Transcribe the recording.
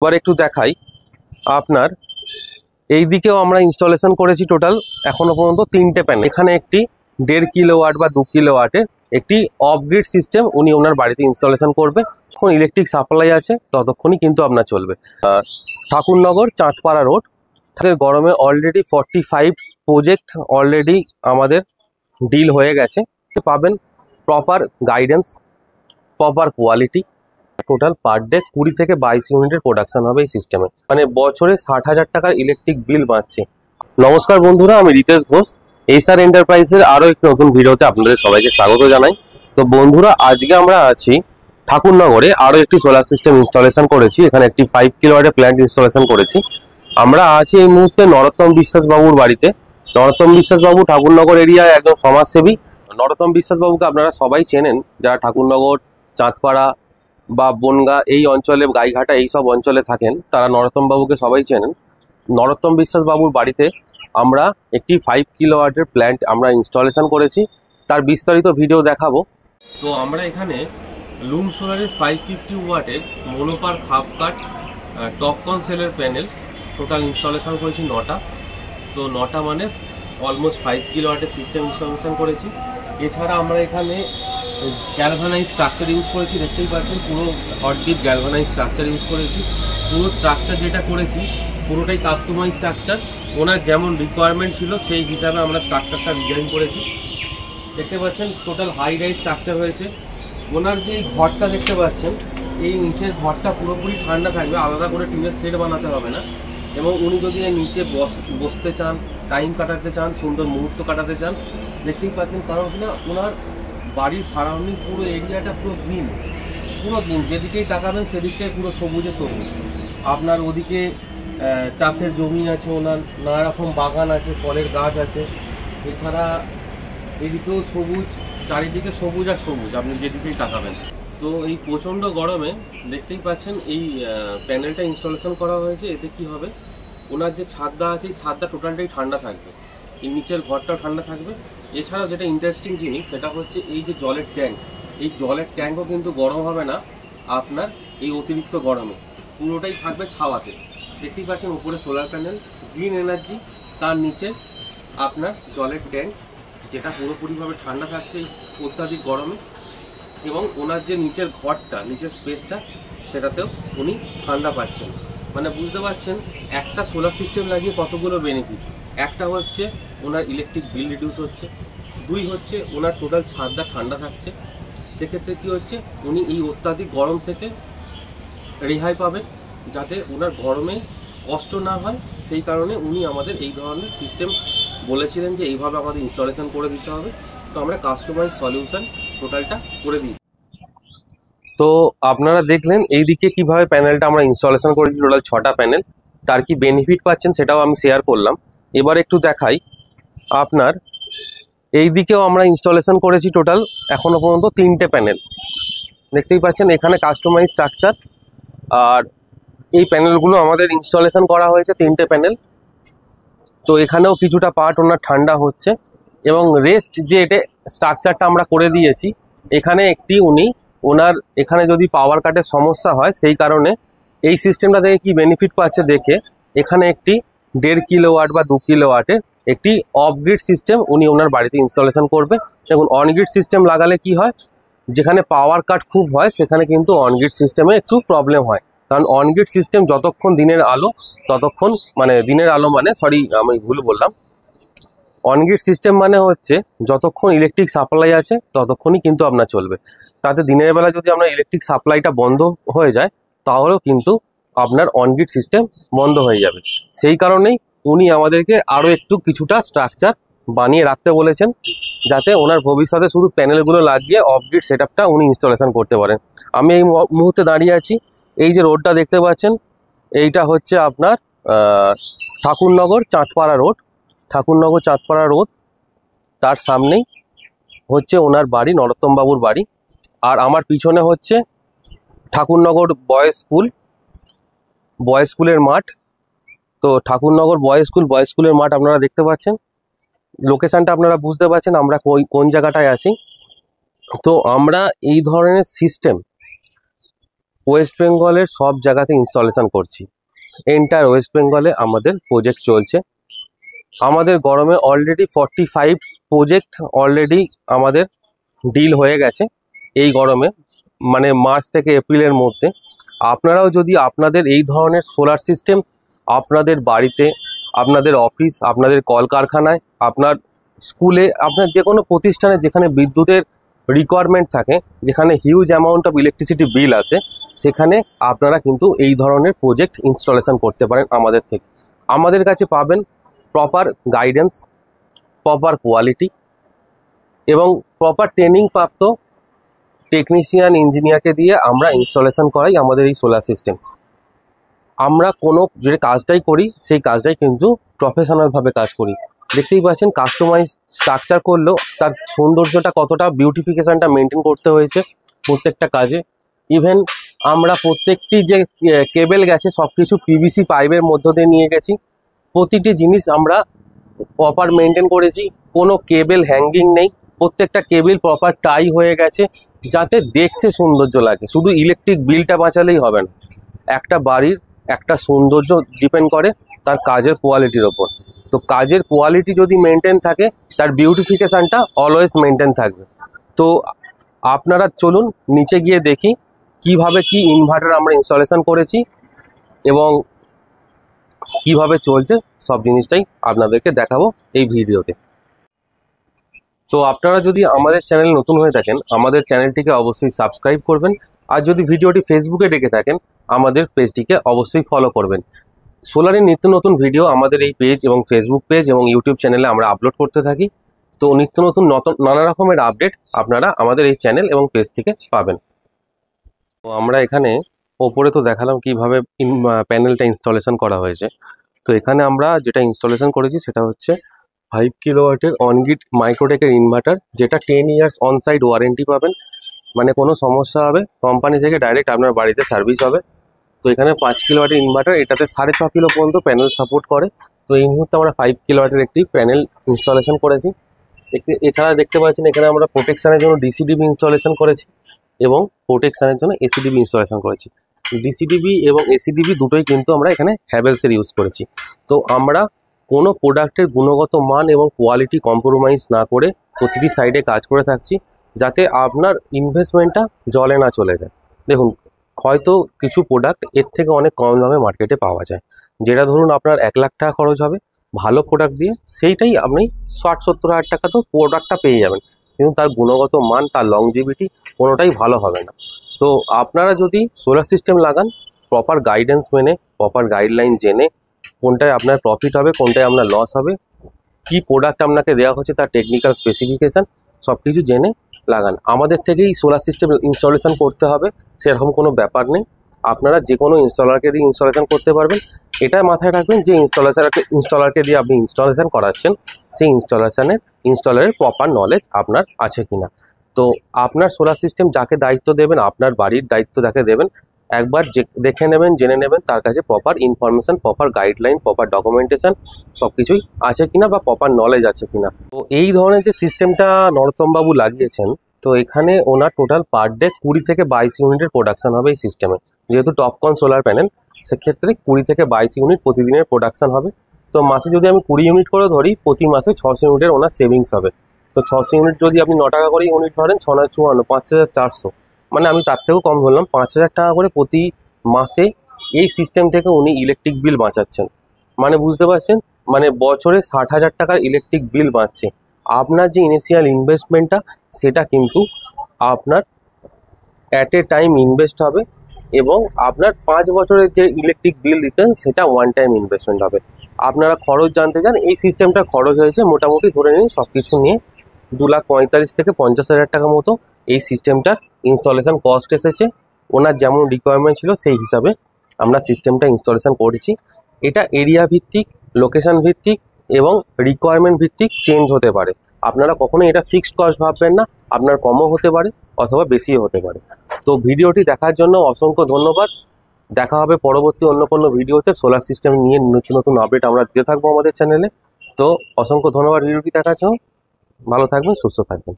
এবার একটু দেখাই আপনার এই দিকেও আমরা ইনস্টলেশন করেছি টোটাল এখনো পর্যন্ত 3টে প্যানেল। এখানে একটি 1.5 কিলোওয়াট বা 2 কিলোওয়াটের একটি অফ গ্রিড সিস্টেম উনি ওনার বাড়িতে ইনস্টলেশন করবে। যখন ইলেকট্রিক সাপ্লাই আছে ততক্ষণই কিন্তু আপনার চলবে। ঠাকুরনগর চাঁদপাড়া রোড। গরমে অলরেডি 45 প্রজেক্ট অলরেডি আমাদের ডিল হয়ে গেছে। পাবেন proper guidance, proper quality. Total per day 20 থেকে 22 ইউনিটের প্রোডাকশন হবে এই সিস্টেমে, মানে বছরে 60,000 টাকার ইলেকট্রিক বিল বাঁচছে। নমস্কার বন্ধুরা, আমি রিতেশ ঘোষ, এইচআর এন্টারপ্রাইজের আরও একটি নতুন ভিডিওতে আপনাদের সবাইকে স্বাগত জানাই। তো বন্ধুরা, আজকে আমরা আছি ঠাকুরনগরে, আরও একটি সোলার সিস্টেম ইনস্টলেশন করেছি। এখানে একটি 5 কিলোওয়াটের প্ল্যান্ট ইনস্টলেশন করেছি। আমরা আছি এই মুহূর্তে নরোত্তম বিশ্বাস বাবুর বাড়িতে। নরোত্তম বিশ্বাস বাবু ঠাকুরনগর এরিয়ায় একজন সমাজসেবী। নরোত্তম বিশ্বাস বাবুকে আপনারা সবাই চেনেন, যারা ঠাকুরনগর, চাঁদপাড়া বা বনগা এই অঞ্চলে, গাইঘাটা এই সব অঞ্চলে থাকেন, তারা নরোত্তম বাবুকে সবাই চেনেন। নরোত্তম বিশ্বাস বাবুর বাড়িতে আমরা একটি 5 কিলোওয়াটের প্ল্যান্ট আমরা ইনস্টলেশন করেছি, তার বিস্তারিত ভিডিও দেখাবো। তো আমরা এখানে লুম সোলারের 550 ওয়াটের মোনোপার হাফ কাট টপকন সেলের প্যানেল টোটাল ইনস্টলেশন করেছি 9টা। তো 9টা মানে অলমোস্ট 5 কিলোওয়াটের সিস্টেম ইনস্টলেশন করেছি। এছাড়া আমরা এখানে গ্যালভানাইজ স্ট্রাকচার ইউজ করেছি, দেখতেই পাচ্ছেন পুরো hot dip galvanise structure use করেছি। পুরো স্ট্রাকচার যেটা করেছি পুরোটাই কাস্টমাইজ স্ট্রাকচার, ওনার যেমন রিকোয়ারমেন্ট ছিল সেই হিসাবে আমরা স্ট্রাকচারটা ডিজাইন করেছি। দেখতে পাচ্ছেন টোটাল হাই রাইজ স্ট্রাকচার হয়েছে। ওনার যে ঘরটা দেখতে পাচ্ছেন, এই নিচের ঘরটা পুরোপুরি ঠান্ডা থাকবে, আলাদা করে টিনের সেট বানাতে হবে না। এবং উনি যদি এর নিচে বসতে চান, টাইম কাটাতে চান, সুন্দর মুহূর্ত কাটাতে চান, দেখতেই পাচ্ছেন। কারণ কিনা ওনার বাড়ির সারাউন্ডিং পুরো এরিয়াটা পুরো গ্রিন, যেদিকেই তাকাবেন সেদিকটাই পুরো সবুজে সবুজ। আপনার ওদিকে চাষের জমি আছে, ওনার নানা রকম বাগান আছে, ফলের গাছ আছে। এছাড়া এদিকেও সবুজ, চারিদিকে সবুজ আর সবুজ, আপনি যেদিকেই তাকাবেন। তো এই প্রচণ্ড গরমে দেখতেই পাচ্ছেন এই প্যানেলটা ইনস্টলেশন করা হয়েছে। এতে কি হবে, ওনার যে ছাদটা আছে এই ছাদটা টোটালটাই ঠান্ডা থাকবে, এই নিচের ঘরটাও ঠান্ডা থাকবে। এছাড়াও যেটা ইন্টারেস্টিং জিনিস সেটা হচ্ছে এই যে জলের ট্যাঙ্ক, এই জলের ট্যাঙ্কও কিন্তু গরম হবে না আপনার এই অতিরিক্ত গরমে, পুরোটাই থাকবে ছাওয়াতে। দেখতেই পাচ্ছেন উপরে সোলার প্যানেল, গ্রিন এনার্জি, তার নিচে আপনার জলের ট্যাঙ্ক, যেটা পুরোপুরিভাবে ঠান্ডা থাকছে এই অত্যাধিক গরমে। এবং ওনার যে নিচের ঘরটা, নিচের স্পেসটা, সেটাতেও উনি ঠান্ডা পাচ্ছেন। মানে বুঝতে পারছেন একটা সোলার সিস্টেম লাগিয়ে কতগুলো বেনিফিট। একটা হচ্ছে ওনার ইলেকট্রিক বিল রিডিউস হচ্ছে, 2 হচ্ছে ওনার টোটাল ছাদটা ঠান্ডা থাকছে। সেক্ষেত্রে কী হচ্ছে, উনি এই অত্যাধিক গরম থেকে রেহাই পাবেন, যাতে ওনার গরমে কষ্ট না হয়। সেই কারণে উনি আমাদের এই ধরনের সিস্টেম বলেছিলেন যে এইভাবে আমাদের ইনস্টলেশন করে দিতে হবে। তো আমরা কাস্টমাইজ সলিউশন টোটালটা করে দিই। তো আপনারা দেখলেন এইদিকে কিভাবে প্যানেলটা আমরা ইনস্টলেশন করেছি, টোটাল 6টা প্যানেল। তার কি বেনিফিট পাচ্ছেন সেটাও আমি শেয়ার করলাম। এবার একটু দেখাই আপনার এই দিকেও আমরা ইনস্টলেশন করেছি টোটাল এখনো পর্যন্ত 3টে প্যানেল। দেখতেই পাচ্ছেন এখানে কাস্টমাইজ স্ট্রাকচার, আর এই প্যানেলগুলো আমাদের ইনস্টলেশন করা হয়েছে 3টে প্যানেল। তো এখানেও কিছুটা পার্ট ওনার ঠান্ডা হচ্ছে, এবং রেস্ট যে এটা স্ট্রাকচারটা আমরা করে দিয়েছি, এখানে একটি উনি ওনার এখানে যদি পাওয়ার কাটের সমস্যা হয়, সেই কারণে এই সিস্টেমটা থেকে কি বেনিফিট পাচ্ছে দেখে এখানে একটি 1.5 কিলোওয়াট বা 2 কিলোওয়াটের একটি অফ গ্রিড সিস্টেম উনি ওনার বাড়িতে ইনস্টলেশন করবে। এবং অন গ্রিড সিস্টেম লাগালে কি হয়, যেখানে পাওয়ার কাট খুব হয় সেখানে কিন্তু অন গ্রিড সিস্টেমে একটু প্রবলেম হয়। কারণ অন গ্রিড সিস্টেম যতক্ষণ দিনের আলো ততক্ষণ, মানে দিনের আলো মানে সরি আমি ভুল বললাম, অন গ্রিড সিস্টেম মানে হচ্ছে যতক্ষণ ইলেকট্রিক সাপ্লাই আছে ততক্ষণই কিন্তু আপনার চলবে। তাতে দিনের বেলা যদি আপনার ইলেকট্রিক সাপ্লাইটা বন্ধ হয়ে যায় তাহলেও কিন্তু আপনার অন গ্রিড সিস্টেম বন্ধ হয়ে যাবে। সেই কারণেই উনি আমাদেরকে আরও একটু কিছুটা স্ট্রাকচার বানিয়ে রাখতে বলেছেন, যাতে ওনার ভবিষ্যতে শুধু প্যানেলগুলো লাগিয়ে অফ গ্রিড সেটআপটা উনি ইনস্টলেশন করতে পারেন। আমি এই মুহূর্তে দাঁড়িয়ে আছি, এই যে রোডটা দেখতে পাচ্ছেন এইটা হচ্ছে আপনার ঠাকুরনগর চাঁদপাড়া রোড। ঠাকুরনগর চাঁদপাড়া রোড, তার সামনেই হচ্ছে ওনার বাড়ি, নরোত্তম বাবুর বাড়ি। আর আমার পিছনে হচ্ছে ঠাকুরনগর বয়েজ স্কুলের মাঠ। তো ঠাকুরনগর বয়েজ স্কুলের মাঠ আপনারা দেখতে পাচ্ছেন, লোকেশনটা আপনারা বুঝতে পারছেন আমরা কোন জায়গাটায় আছি। তো আমরা এই ধরনের সিস্টেম ওয়েস্ট বেঙ্গলের সব জায়গাতে ইনস্টলেশন করছি। এন্টার ওয়েস্ট বেঙ্গলে আমাদের প্রজেক্ট চলছে। আমাদের গরমে অলরেডি 45 প্রজেক্ট অলরেডি আমাদের ডিল হয়ে গেছে এই গরমে, মানে মার্চ থেকে এপ্রিলের মধ্যে। আপনারাও যদি আপনাদের এই ধরনের সোলার সিস্টেম আপনাদের বাড়িতে, আপনাদের অফিস, আপনাদের কলকারখানায়, আপনার স্কুলে, আপনার যে কোনো প্রতিষ্ঠানে যেখানে বিদ্যুতের রিকোয়ারমেন্ট থাকে, যেখানে huge amount of electricity bill আসে, সেখানে আপনারা কিন্তু এই ধরনের প্রজেক্ট ইনস্টলেশন করতে পারেন আমাদের থেকে। আমাদের কাছে পাবেন প্রপার গাইডেন্স, প্রপার কোয়ালিটি এবং প্রপার ট্রেনিং প্রাপ্ত টেকনিশিয়ান, ইঞ্জিনিয়ারকে দিয়ে আমরা ইনস্টলেশন করাই আমাদের এই সোলার সিস্টেম। আমরা কোনো যে কাজটাই করি সেই কাজটাই কিন্তু প্রফেশনালভাবে কাজ করি। দেখতেই পাচ্ছেন কাস্টমাইজ স্ট্রাকচার করলেও তার সৌন্দর্যটা কতটা, বিউটিফিকেশানটা মেনটেন করতে হয়েছে প্রত্যেকটা কাজে। ইভেন আমরা প্রত্যেকটি যে কেবেল গেছে সব কিছু পিভিসি পাইপের মধ্য দিয়ে নিয়ে গেছি। প্রতিটি জিনিস আমরা প্রপার মেনটেন করেছি, কোনো কেবেল হ্যাঙ্গিং নেই, প্রত্যেকটা কেবেল প্রপার টাই হয়ে গেছে যাতে দেখতে সৌন্দর্য লাগে। শুধু ইলেকট্রিক বিলটা বাঁচালেই হবে না, একটা বাড়ির একটা সৌন্দর্য ডিপেন্ড করে তার কাজের কোয়ালিটির ওপর। তো কাজের কোয়ালিটি যদি মেনটেন থাকে, তার বিউটিফিকেশানটা অলওয়েজ মেনটেন থাকবে। তো আপনারা চলুন নিচে গিয়ে দেখি কিভাবে কি ইনভার্টার আমরা ইনস্টলেশন করেছি এবং কিভাবে চলছে, সব জিনিসটাই আপনাদেরকে দেখাবো এই ভিডিওতে। তো আপনারা যদি আমাদের চ্যানেল নতুন হয়ে থাকেন, আমাদের চ্যানেলটিকে অবশ্যই সাবস্ক্রাইব করবেন। আর যদি ভিডিওটি ফেসবুকে দেখে থাকেন, আমাদের পেজটিকে অবশ্যই ফলো করবেন। সোলারের নিত্য নতুন ভিডিও আমাদের এই পেজ এবং ফেসবুক পেজ এবং ইউটিউব চ্যানেলে আমরা আপলোড করতে থাকি। তো নিত্য নতুন নানা রকমের আপডেট আপনারা আমাদের এই চ্যানেল এবং পেজ থেকে পাবেন। তো আমরা এখানে ওপরে তো দেখালাম কিভাবে প্যানেলটা ইনস্টলেশন করা হয়েছে। তো এখানে আমরা যেটা ইনস্টলেশন করেছি সেটা হচ্ছে 5 কিলোওয়াটের অনগ্রিড মাইক্রোটেকের ইনভার্টার, যেটা 10 ইয়ার্স অনসাইট ওয়ারেন্টি পাবেন। মানে কোনো সমস্যা হবে কোম্পানি থেকে ডাইরেক্ট আপনার বাড়িতে সার্ভিস হবে। তো এখানে 5 কিলোওয়াটের ইনভার্টার, এটাতে 6.5 কিলো পর্যন্ত প্যানেল সাপোর্ট করে। তো এই মুহূর্তে আমরা 5 কিলোওয়াটের একটি প্যানেল ইনস্টলেশন করেছি। এছাড়া দেখতে পাচ্ছেন এখানে আমরা প্রোটেকশানের জন্য ডিসিডিবি ইনস্টলেশন করেছি এবং প্রোটেকশানের জন্য এসিডিবি ইনস্টলেশন করেছি। ডিসিডিবি এবং এসিডিবি দুটোই কিন্তু আমরা এখানে হ্যাভেলসের ইউজ করেছি। তো আমরা কোনো প্রোডাক্টের গুণগত মান এবং কোয়ালিটি কম্প্রোমাইজ না করে প্রতিটি সাইডে কাজ করে থাকছি, যাতে আপনার ইনভেস্টমেন্টটা জলে না চলে যায়। দেখুন, হয়তো কিছু প্রোডাক্ট এর থেকে অনেক কম দামে মার্কেটে পাওয়া যায়, যেটা ধরুন আপনার 1 লাখ টাকা খরচ হবে ভালো প্রোডাক্ট দিয়ে, সেইটাই আপনি 60-70 হাজার টাকা তো প্রোডাক্টটা পেয়ে যাবেন, কিন্তু তার গুণগত মান, তার লংজিভিটি কোনোটাই ভালো হবে না। তো আপনারা যদি সোলার সিস্টেম লাগান, প্রপার গাইডেন্স মেনে, প্রপার গাইডলাইন জেনে, কোনটায় আপনার প্রফিট হবে, কোনটায় আপনার লস হবে, কি প্রোডাক্ট আপনাকে দেওয়া হচ্ছে তার টেকনিক্যাল স্পেসিফিকেশান সব কিছু জেনে লাগান। আমাদের থেকেই সোলার সিস্টেম ইনস্টলেশন করতে হবে সেরকম কোনো ব্যাপার নেই। আপনারা যে কোনো ইনস্টলারকে দিয়ে ইনস্টলেশন করতে পারবেন। এটা মাথায় রাখবেন যে ইনস্টলারকে দিয়ে আপনি ইনস্টলেশন করাচ্ছেন, সেই ইনস্টলারের প্রপার নলেজ আপনার আছে কিনা। তো আপনার সোলার সিস্টেম যাকে দায়িত্ব দেবেন, আপনার বাড়ির দায়িত্ব যাকে দেবেন, একবার দেখে নেবেন, জেনে নেবেন তার কাছে proper information, proper guideline, proper documentation সব কিছুই আছে কিনা বা প্রপার নলেজ আছে কিনা। তো এই ধরনের যে সিস্টেমটা নরোত্তমবাবু লাগিয়েছেন, তো এখানে ওনার টোটাল পার ডে 20 থেকে 22 ইউনিটের প্রোডাকশান হবে এই সিস্টেমে। যেহেতু টপকন সোলার প্যানেল, সেক্ষেত্রে 20 থেকে 22 ইউনিট প্রতিদিনের প্রোডাকশান হবে। তো মাসে যদি আমি 20 ইউনিট করে ধরি, প্রতি মাসে 600 ইউনিটের ওনার সেভিংস হবে। তো 600 ইউনিট যদি আপনি 9 টাকা করে ইউনিট ধরেন, 6×9=54, 5400, মানে আমি তার থেকেও কম ধরলাম, 5000 টাকা করে প্রতি মাসে এই সিস্টেম থেকে উনি ইলেকট্রিক বিল বাঁচাচ্ছেন। মানে বুঝতে পারছেন, মানে বছরে 60,000 টাকার ইলেকট্রিক বিল বাঁচছে। আপনার যে ইনিশিয়াল ইনভেস্টমেন্টটা, সেটা কিন্তু আপনার অ্যাট এ টাইম ইনভেস্ট হবে এবং আপনার 5 বছরের যে ইলেকট্রিক বিল দিতেন সেটা ওয়ান টাইম ইনভেস্টমেন্ট হবে। আপনারা খরচ জানতে চান, এই সিস্টেমটা খরচ হয়েছে মোটামুটি ধরে নিন সব কিছু নিয়ে 2,45,000 থেকে 50,000 টাকা মতো এই সিস্টেমটার ইনস্টলেশন কস্ট এসেছে। ওনার যেমন রিকোয়ারমেন্ট ছিল সেই হিসাবে আমরা সিস্টেমটা ইনস্টলেশন করেছি। এটা এরিয়া ভিত্তিক, লোকেশন ভিত্তিক এবং রিকোয়ারমেন্ট ভিত্তিক চেঞ্জ হতে পারে। আপনারা কখনোই এটা ফিক্সড কস্ট ভাববেন না, আপনার কমও হতে পারে অথবা বেশিও হতে পারে। তো ভিডিওটি দেখার জন্য অসংখ্য ধন্যবাদ। দেখা হবে পরবর্তী অন্য কোনো ভিডিওতে। সোলার সিস্টেম নিয়ে নতুন নতুন আপডেট আমরা দিতে থাকবো আমাদের চ্যানেলে। তো অসংখ্য ধন্যবাদ ভিডিওটি দেখার জন্য। ভালো থাকবেন, সুস্থ থাকবেন।